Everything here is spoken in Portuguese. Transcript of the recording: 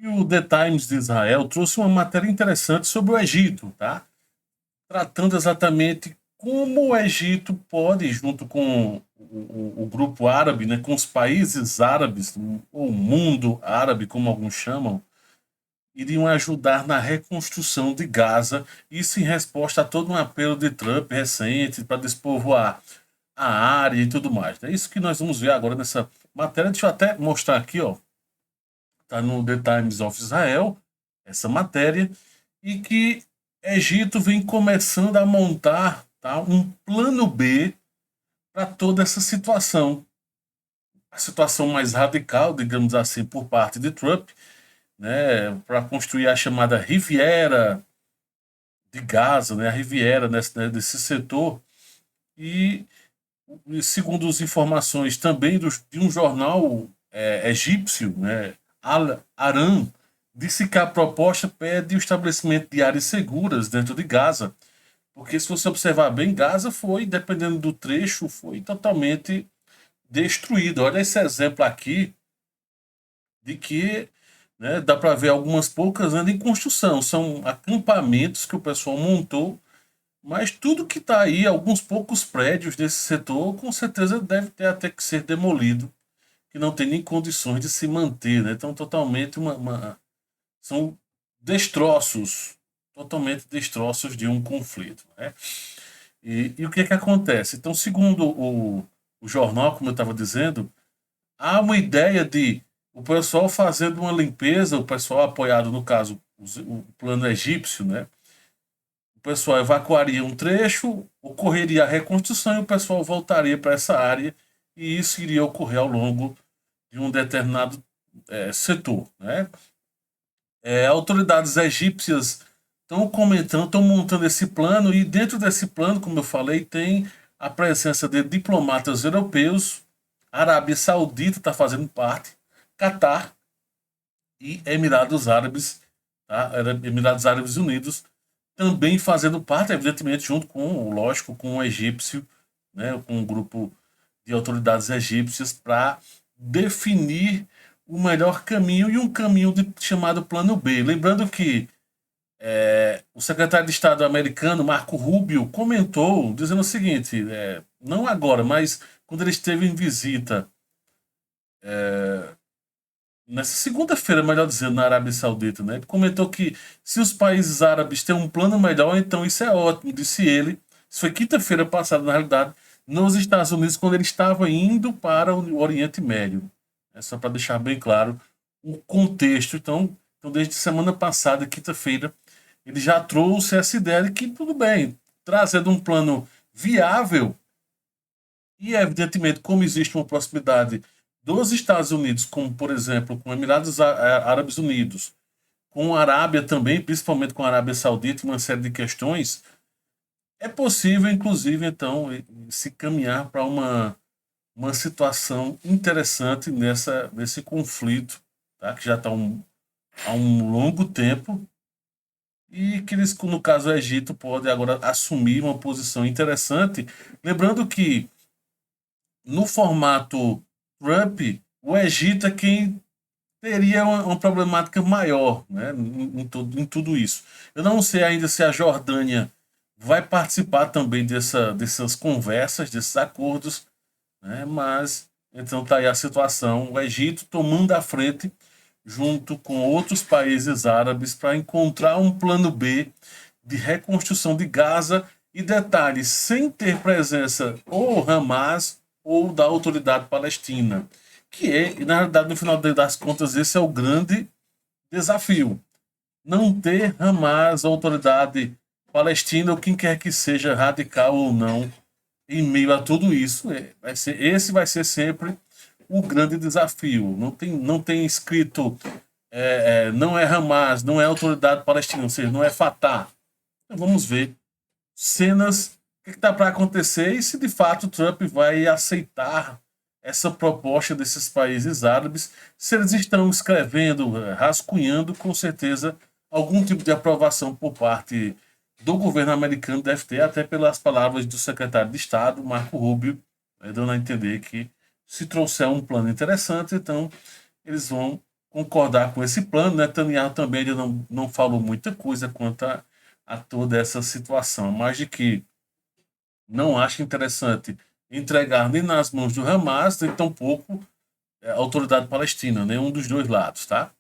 E o The Times de Israel trouxe uma matéria interessante sobre o Egito, tá? Tratando exatamente como o Egito pode, junto com o grupo árabe, né, com os países árabes, ou o mundo árabe, como alguns chamam, iriam ajudar na reconstrução de Gaza, isso em resposta a todo um apelo de Trump recente para despovoar a área e tudo mais. É isso que nós vamos ver agora nessa matéria. Deixa eu até mostrar aqui, ó. Está no The Times of Israel, essa matéria, e que Egito vem começando a montar, tá, um plano B para toda essa situação. A situação mais radical, digamos assim, por parte de Trump, né, para construir a chamada Riviera de Gaza, né, a Riviera desse setor. E, segundo as informações também de um jornal egípcio, né, Al-Aram, disse que a proposta pede o estabelecimento de áreas seguras dentro de Gaza, porque se você observar bem, Gaza foi, dependendo do trecho, foi totalmente destruído. Olha esse exemplo aqui de que, né, dá para ver algumas poucas ainda em construção. São acampamentos que o pessoal montou, mas tudo que está aí, alguns poucos prédios desse setor, com certeza deve ter até que ser demolido, que não tem nem condições de se manter, né? Então, totalmente são destroços, totalmente destroços de um conflito, né? E o que é que acontece? Então, segundo o jornal, como eu estava dizendo, há uma ideia de o pessoal fazendo uma limpeza, o pessoal apoiado, no caso, o plano egípcio, né? O pessoal evacuaria um trecho, ocorreria a reconstrução e o pessoal voltaria para essa área e isso iria ocorrer ao longo de um determinado setor, né? Autoridades egípcias estão comentando, estão montando esse plano e dentro desse plano, como eu falei, tem a presença de diplomatas europeus, a Arábia Saudita está fazendo parte, Catar e Emirados Árabes, tá? Emirados Árabes Unidos, também fazendo parte, evidentemente, junto com, lógico, com o egípcio, né, com um grupo de autoridades egípcias para definir o melhor caminho e um caminho chamado Plano B. Lembrando que o secretário de Estado americano, Marco Rubio, comentou, dizendo o seguinte, não agora, mas quando ele esteve em visita nessa segunda-feira, melhor dizendo, na Arábia Saudita, né? Ele comentou que se os países árabes têm um plano melhor, então isso é ótimo, disse ele. Isso foi quinta-feira passada, na realidade, nos Estados Unidos, quando ele estava indo para o Oriente Médio. É só para deixar bem claro o contexto. Então, desde semana passada, quinta-feira, ele já trouxe essa ideia de que tudo bem, trazendo um plano viável e, evidentemente, como existe uma proximidade dos Estados Unidos, como, por exemplo, com Emirados Árabes Unidos, com a Arábia também, principalmente com a Arábia Saudita, uma série de questões, é possível, inclusive, então, se caminhar para uma situação interessante nesse conflito, tá? Que já está há um longo tempo e que eles, no caso o Egito, pode agora assumir uma posição interessante. Lembrando que no formato Trump, o Egito é quem teria uma problemática maior, né, em tudo isso. Eu não sei ainda se a Jordânia vai participar também dessas conversas, desses acordos, né, mas então está aí a situação, o Egito tomando a frente junto com outros países árabes para encontrar um plano B de reconstrução de Gaza e detalhes, sem ter presença ou Hamas ou da autoridade palestina, que é, na realidade, no final das contas, esse é o grande desafio. Não ter Hamas, autoridade palestina ou quem quer que seja, radical ou não, em meio a tudo isso, esse vai ser sempre o grande desafio. Não tem escrito não é Hamas, não é autoridade palestina, ou seja, não é Fatah. Então, vamos ver cenas, o que está para acontecer e se de fato Trump vai aceitar essa proposta desses países árabes, se eles estão escrevendo, rascunhando, com certeza algum tipo de aprovação por parte do governo americano deve ter, até pelas palavras do secretário de Estado, Marco Rubio, dando a entender que se trouxer um plano interessante, então eles vão concordar com esse plano. Netanyahu também ele não falou muita coisa quanto a toda essa situação, mas de que não acha interessante entregar nem nas mãos do Hamas, nem tampouco a autoridade palestina, nenhum dos dois lados, tá?